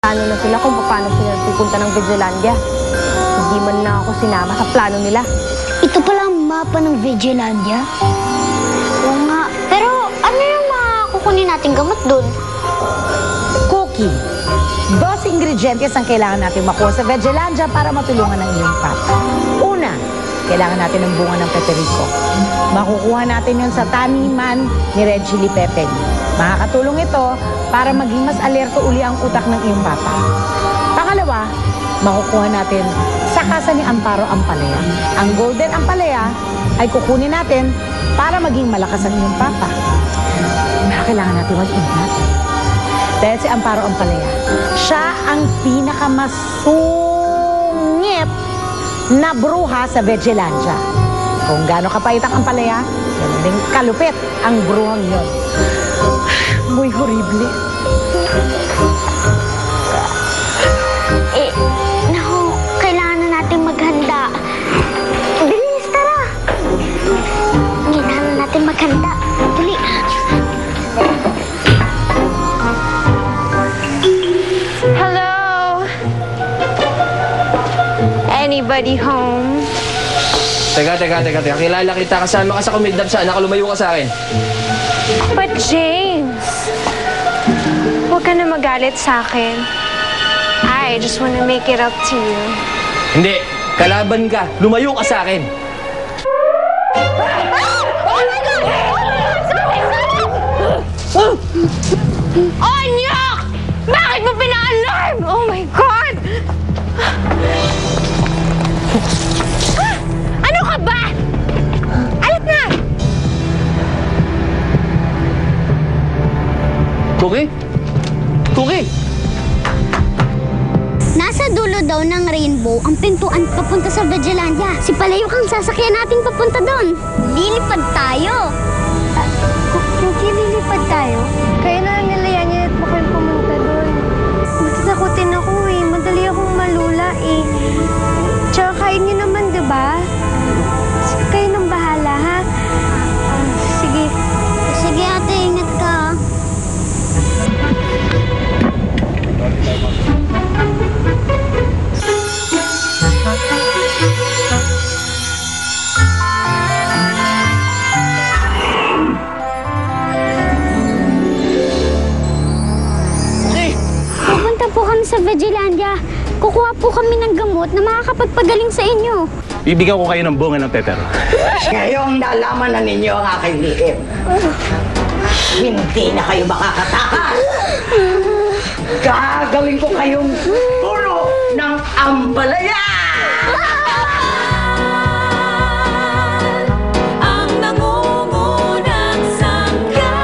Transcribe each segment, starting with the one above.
Plano na sila kung paano sila pupunta ng Vigilandia. Hindi man na ako sinama sa plano nila. Ito pala ang mapa ng Vigilandia? Oo nga. Pero ano yung mga kukunin nating gamot doon? Cookie. 12 ingredientes ang kailangan natin makuha sa Vigilandia para matulungan ang iyong papa. Una, kailangan natin ng bunga ng peperico. Makukuha natin yun sa taniman ni Red Chili Pepe. Makakatulong ito para maging mas alerto uli ang utak ng iyong papa. Pangalawa, makukuha natin sa kasa ni Amparo Ampalaya. Ang golden ampalaya ay kukunin natin para maging malakas ang iyong papa. Pero kailangan natin mag-ingat. Dahil si Amparo Ampalaya, siya ang pinakamasungit na bruha sa Vigilandia. Kung gaano kapait ang ampalaya, ganun din kalupit ang bruhang yun. Muy horrible. Naku, kailangan na natin maghanda. Bilis, tara! Kailangan na natin maghanda. Dali. Hello? Anybody home? Teka. Kilala kita. Kasama ka sa kumidlap sa anak. Lumayo ka sa akin. But James, huwag ka na magalit sa akin. I just wanna make it up to you. Hindi. Kalaban ka. Lumayo ka sa akin. Anya! Bakit mo pina-alarm? Oh my God! Ano ka ba? Alit na! Cookie? Nasa dulo daw ng rainbow ang pintuan papunta sa Vigilandia. Si Palayok ang sasakyan nating papunta doon. Lilipad tayo. Cookie, lilipad tayo? Kaya na nilayan niya at baka pumunta doon. Matasakutin ako eh. Madali akong malula eh. Tsaka kain niyo naman, diba? Kayo nang bahala, ha? Sige. Sige ate, ingat ka. Pupunta po kami sa Vigilandia. Kukuha po kami ng gamot na makakapagpagaling sa inyo. Bibigyan ko kayo ng bunga ng pepero. Ngayong nalaman na ninyo ang aking liim, hindi na kayo makakatakas. Gagawin ko kayong puro ng ampalaya! Ang nangungunang sangga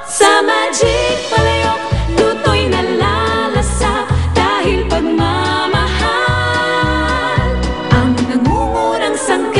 sa Magic Palayok, luto'y nalalasa dahil pagmamahal. Ang nangungunang sangga